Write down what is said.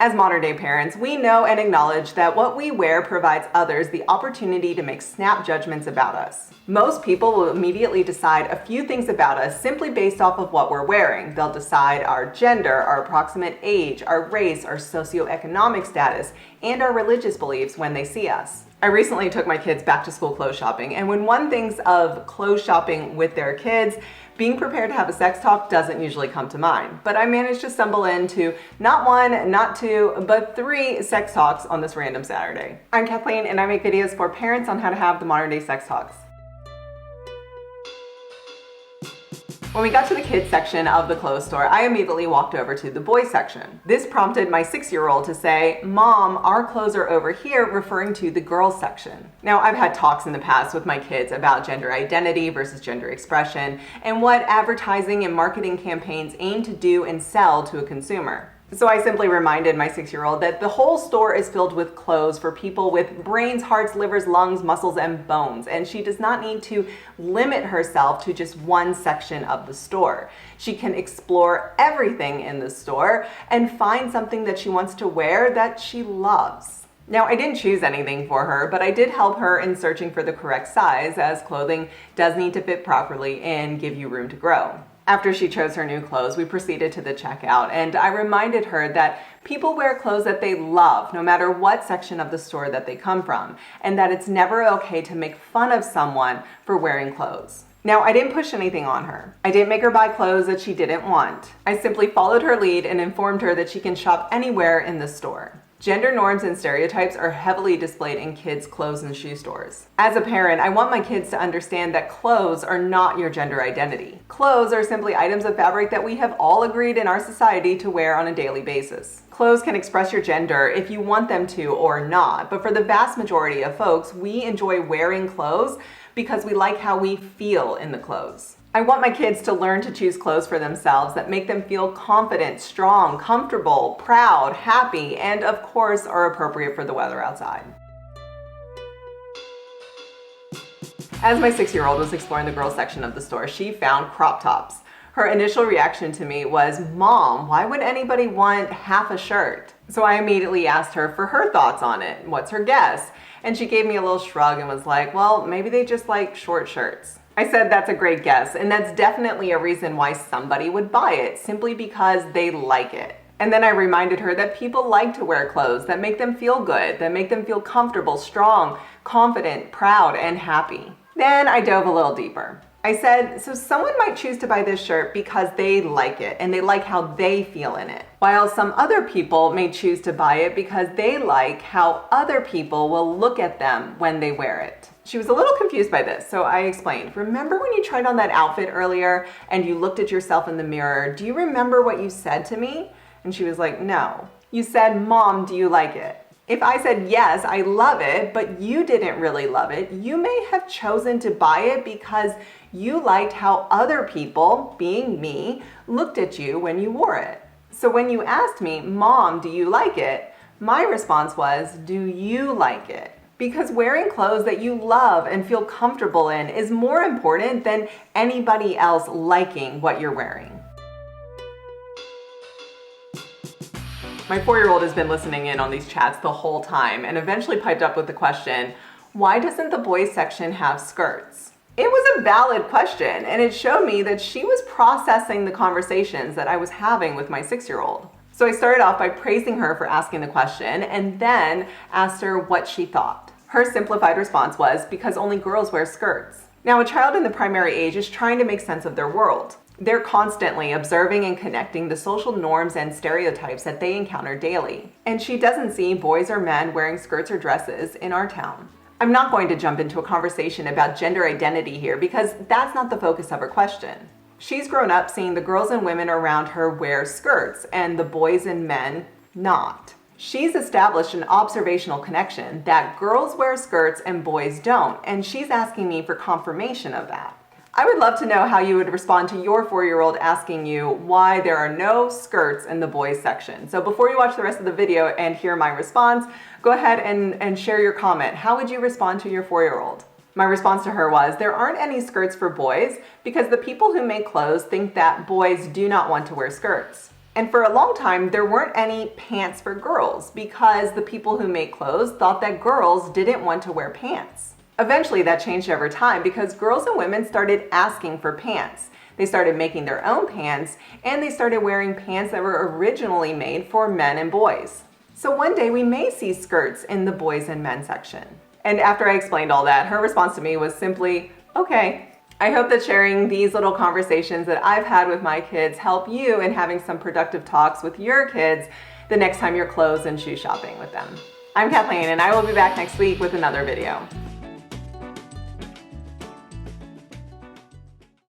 As modern-day parents, we know and acknowledge that what we wear provides others the opportunity to make snap judgments about us. Most people will immediately decide a few things about us simply based off of what we're wearing. They'll decide our gender, our approximate age, our race, our socioeconomic status, and our religious beliefs when they see us. I recently took my kids back to school clothes shopping, and when one thinks of clothes shopping with their kids, being prepared to have a sex talk doesn't usually come to mind. But I managed to stumble into not one, not two, but 3 sex talks on this random Saturday. I'm Kathleen, and I make videos for parents on how to have the modern day sex talks. When we got to the kids section of the clothes store, I immediately walked over to the boys section. This prompted my 6-year-old to say, "Mom, our clothes are over here," referring to the girls section. Now, I've had talks in the past with my kids about gender identity versus gender expression and what advertising and marketing campaigns aim to do and sell to a consumer. So I simply reminded my 6-year-old that the whole store is filled with clothes for people with brains, hearts, livers, lungs, muscles, and bones, and she does not need to limit herself to just one section of the store. She can explore everything in the store and find something that she wants to wear that she loves. Now, I didn't choose anything for her, but I did help her in searching for the correct size, as clothing does need to fit properly and give you room to grow. After she chose her new clothes, we proceeded to the checkout, and I reminded her that people wear clothes that they love, no matter what section of the store that they come from, and that it's never okay to make fun of someone for wearing clothes. Now, I didn't push anything on her. I didn't make her buy clothes that she didn't want. I simply followed her lead and informed her that she can shop anywhere in the store. Gender norms and stereotypes are heavily displayed in kids' clothes and shoe stores. As a parent, I want my kids to understand that clothes are not your gender identity. Clothes are simply items of fabric that we have all agreed in our society to wear on a daily basis. Clothes can express your gender if you want them to or not, but for the vast majority of folks, we enjoy wearing clothes because we like how we feel in the clothes. I want my kids to learn to choose clothes for themselves that make them feel confident, strong, comfortable, proud, happy, and of course are appropriate for the weather outside. As my 6-year-old was exploring the girls section of the store, she found crop tops. Her initial reaction to me was, "Mom, why would anybody want half a shirt?" So I immediately asked her for her thoughts on it. What's her guess? And she gave me a little shrug and was like, "Well, maybe they just like short shirts." I said, "That's a great guess, and that's definitely a reason why somebody would buy it, simply because they like it." And then I reminded her that people like to wear clothes that make them feel good, that make them feel comfortable, strong, confident, proud, and happy. Then I dove a little deeper. I said, "So someone might choose to buy this shirt because they like it and they like how they feel in it, while some other people may choose to buy it because they like how other people will look at them when they wear it." She was a little confused by this, so I explained, "Remember when you tried on that outfit earlier and you looked at yourself in the mirror? Do you remember what you said to me?" And she was like, "No." "You said, 'Mom, do you like it?' If I said, 'Yes, I love it,' but you didn't really love it, you may have chosen to buy it because you liked how other people, being me, looked at you when you wore it. So when you asked me, 'Mom, do you like it?' my response was, 'Do you like it?' Because wearing clothes that you love and feel comfortable in is more important than anybody else liking what you're wearing." My 4-year-old has been listening in on these chats the whole time and eventually piped up with the question, "Why doesn't the boys section have skirts?" It was a valid question, and it showed me that she was processing the conversations that I was having with my 6-year-old. So I started off by praising her for asking the question and then asked her what she thought. Her simplified response was, "Because only girls wear skirts." Now, a child in the primary age is trying to make sense of their world. They're constantly observing and connecting the social norms and stereotypes that they encounter daily. And she doesn't see boys or men wearing skirts or dresses in our town. I'm not going to jump into a conversation about gender identity here because that's not the focus of her question. She's grown up seeing the girls and women around her wear skirts and the boys and men not. She's established an observational connection that girls wear skirts and boys don't, and she's asking me for confirmation of that. I would love to know how you would respond to your 4-year-old asking you why there are no skirts in the boys section. So before you watch the rest of the video and hear my response, go ahead and share your comment. How would you respond to your 4-year-old? My response to her was, "There aren't any skirts for boys because the people who make clothes think that boys do not want to wear skirts." And for a long time, there weren't any pants for girls because the people who made clothes thought that girls didn't want to wear pants. Eventually, that changed over time because girls and women started asking for pants. They started making their own pants, and they started wearing pants that were originally made for men and boys. So one day we may see skirts in the boys and men section. And after I explained all that, her response to me was simply, okay. I hope that sharing these little conversations that I've had with my kids help you in having some productive talks with your kids the next time you're clothes and shoe shopping with them. I'm Kathleen, and I will be back next week with another video.